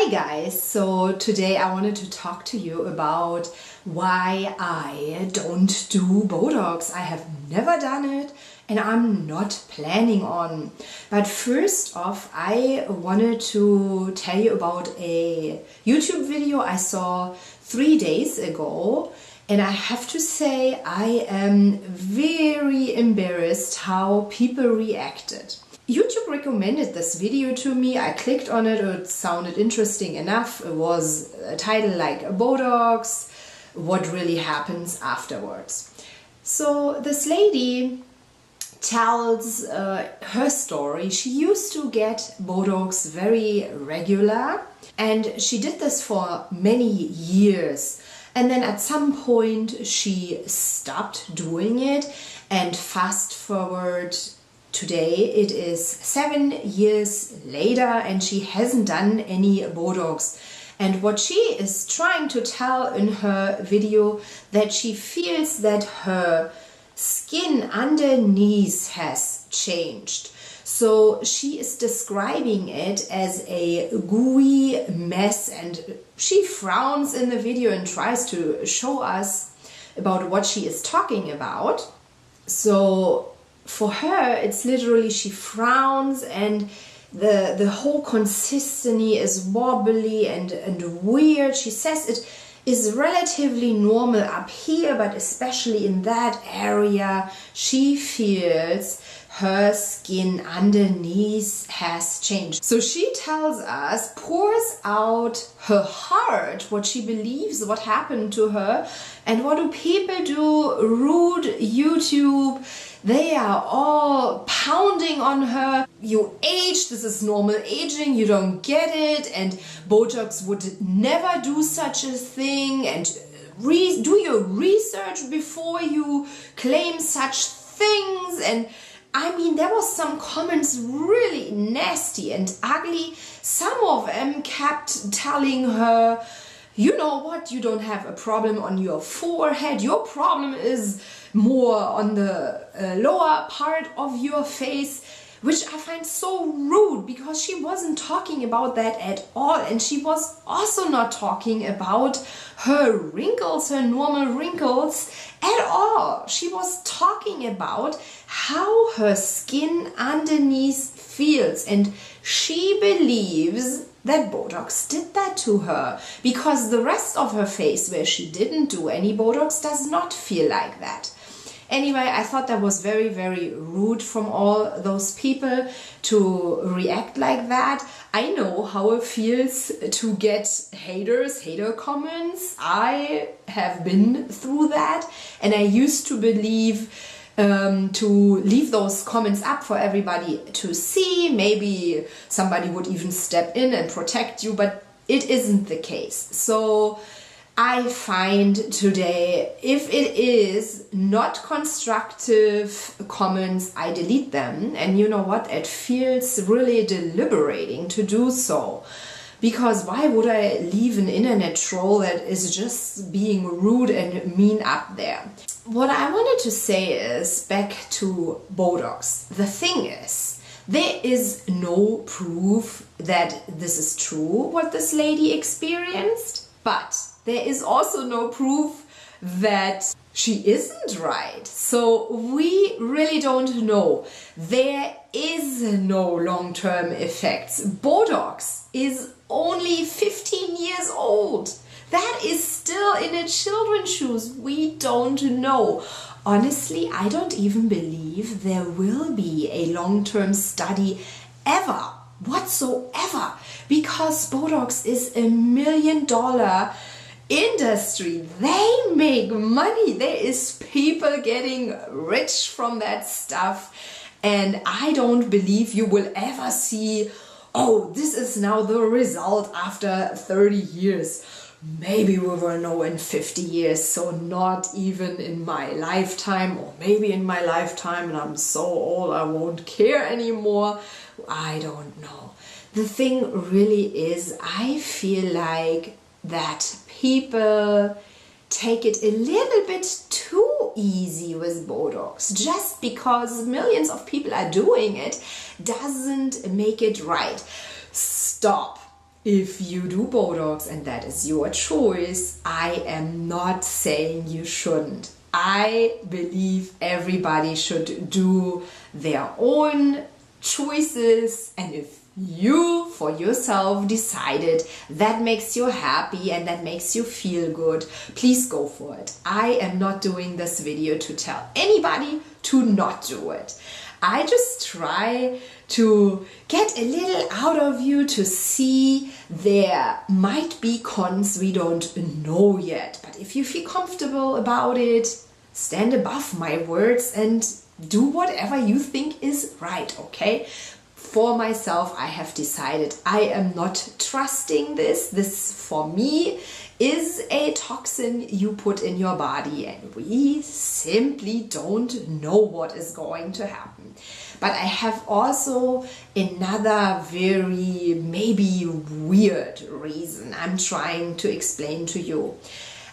Hi guys, so today I wanted to talk to you about why I don't do Botox. I have never done it and I'm not planning on. But first off, I wanted to tell you about a YouTube video I saw 3 days ago, and I have to say I am very embarrassed how people reacted. YouTube recommended this video to me. I clicked on it. It sounded interesting enough. It was a title like Botox, what really happens afterwards. So this lady tells her story. She used to get Botox very regular and she did this for many years. And then at some point she stopped doing it, and fast forward today, it is 7 years later and she hasn't done any Botox. And what she is trying to tell in her video, that she feels that her skin underneath has changed. So she is describing it as a gooey mess, and she frowns in the video and tries to show us about what she is talking about. So for her, it's literally she frowns and the whole consistency is wobbly and weird. She says it is relatively normal up here, but especially in that area, she feels her skin underneath has changed. So she tells us, pours out her heart, what she believes, what happened to her. And what do people do? Rude YouTube. They are all pounding on her. You age, this is normal aging, you don't get it, and Botox would never do such a thing, and do your research before you claim such things. And I mean, there was some comments really nasty and ugly. Some of them kept telling her, you know what, you don't have a problem on your forehead, your problem is more on the lower part of your face, which I find so rude, because she wasn't talking about that at all. And she was also not talking about her wrinkles, her normal wrinkles at all. She was talking about how her skin underneath feels, and she believes that Botox did that to her, because the rest of her face, where she didn't do any Botox, does not feel like that. Anyway, I thought that was very, very rude from all those people to react like that. I know how it feels to get hater comments. I have been through that, and I used to believe to leave those comments up for everybody to see. Maybe somebody would even step in and protect you, but it isn't the case. So I find today, if it is not constructive comments, I delete them. And you know what? It feels really deliberating to do so. Because why would I leave an internet troll that is just being rude and mean up there? What I wanted to say is, back to Botox. The thing is, there is no proof that this is true, what this lady experienced, but there is also no proof that she isn't right. So we really don't know. There is no long-term effects. Botox is only 15 years old. That is still in a children's shoes. We don't know. Honestly, I don't even believe there will be a long-term study ever, whatsoever, because Botox is $1 million industry. They make money. There is people getting rich from that stuff, and I don't believe you will ever see, oh, this is now the result after 30 years. Maybe we will know in 50 years, so not even in my lifetime, or maybe in my lifetime and I'm so old I won't care anymore. I don't know. The thing really is, I feel like that people take it a little bit too easy with Botox. Just because millions of people are doing it doesn't make it right. Stop. if you do Botox and that is your choice, I am not saying you shouldn't. I believe everybody should do their own choices, and if you for yourself decided that makes you happy and that makes you feel good, please go for it. I am not doing this video to tell anybody to not do it. I just try to get a little out of you to see there might be cons we don't know yet. But if you feel comfortable about it, stand above my words and do whatever you think is right, okay? For myself, I have decided I am not trusting this. This, for me, is a toxin you put in your body, and we simply don't know what is going to happen. But I have also another very maybe weird reason I'm trying to explain to you.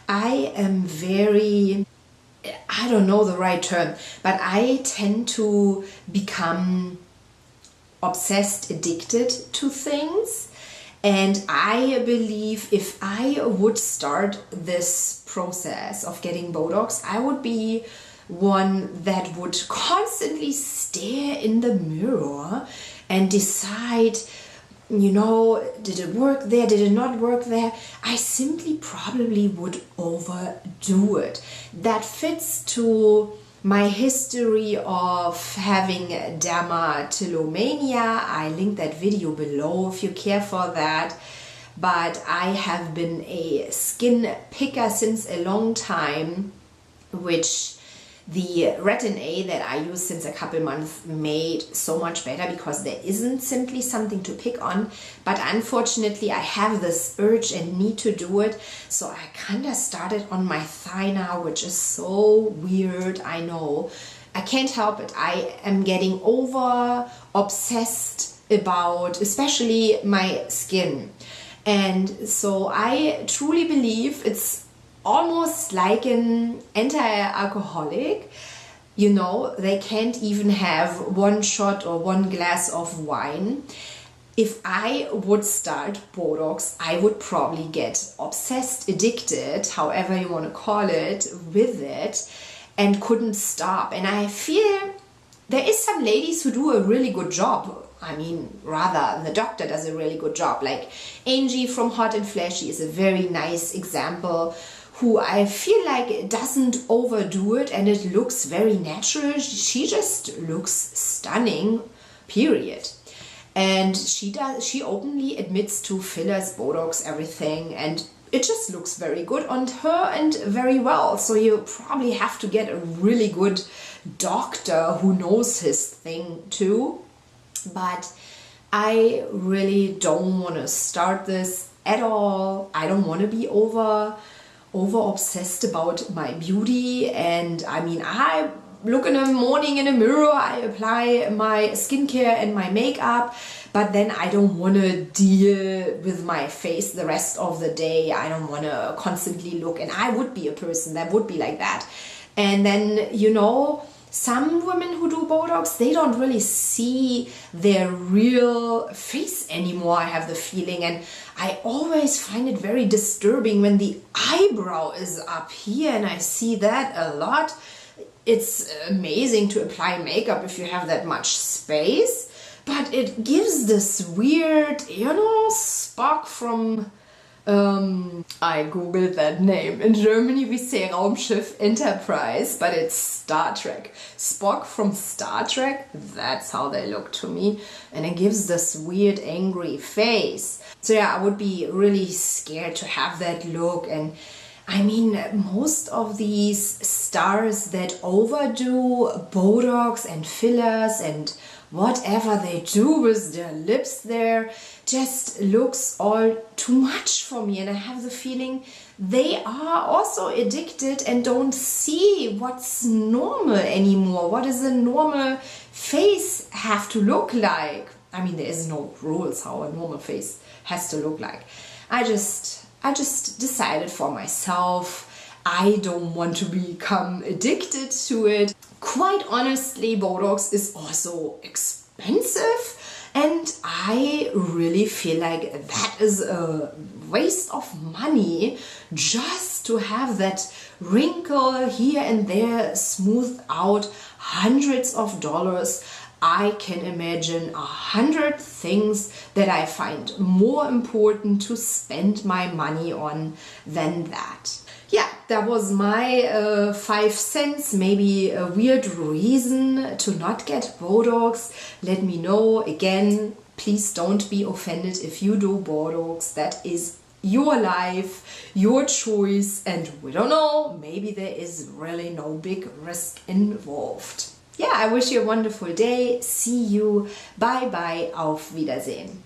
I am very, I don't know the right term, but I tend to become obsessed, addicted to things. And I believe if I would start this process of getting Botox, I would be one that would constantly stare in the mirror and decide, you know, did it work there, did it not work there? I simply probably would overdo it. That fits to my history of having dermatillomania. I link that video below if you care for that. But I have been a skin picker since a long time, which the retin-A that I use since a couple months made so much better, because there isn't simply something to pick on. But unfortunately I have this urge and need to do it, so I kind of started on my thigh now, which is so weird, I know. I can't help it. I am getting over obsessed about especially my skin, and so I truly believe it's almost like an anti-alcoholic. You know, they can't even have one shot or one glass of wine. If I would start Botox, I would probably get obsessed, addicted, however you want to call it, with it, and couldn't stop. And I feel there is some ladies who do a really good job. I mean, rather, the doctor does a really good job. Like Angie from Hot and Flashy is a very nice example, who I feel like doesn't overdo it and it looks very natural. She just looks stunning, period. And she openly admits to fillers, Botox, everything, and it just looks very good on her and very well. So you probably have to get a really good doctor who knows his thing too. But I really don't want to start this at all. I don't want to be over obsessed about my beauty. And I mean, I look in the morning in the mirror, I apply my skincare and my makeup, but then I don't want to deal with my face the rest of the day. I don't want to constantly look, and I would be a person that would be like that. And then, you know, some women who do Botox, they don't really see their real face anymore, I have the feeling. And I always find it very disturbing when the eyebrow is up here, and I see that a lot. It's amazing to apply makeup if you have that much space, but it gives this weird, you know, Spock from... I googled that name. In Germany we say Raumschiff Enterprise, but it's Star Trek. Spock from Star Trek, that's how they look to me. And it gives this weird angry face. So yeah, I would be really scared to have that look. And I mean, most of these stars that overdo Botox and fillers and whatever they do with their lips there just looks all too much for me. And I have the feeling they are also addicted and don't see what's normal anymore. What does a normal face have to look like? I mean, there is no rules how a normal face has to look like. I just decided for myself, I don't want to become addicted to it. Quite honestly, Botox is also expensive. And I really feel like that is a waste of money just to have that wrinkle here and there smoothed out, hundreds of dollars. I can imagine 100 things that I find more important to spend my money on than that. Yeah, that was my 5 cents, maybe a weird reason to not get Botox. Let me know. Again, please don't be offended if you do Botox. That is your life, your choice, and we don't know, maybe there is really no big risk involved. Yeah, I wish you a wonderful day. See you. Bye bye. Auf Wiedersehen.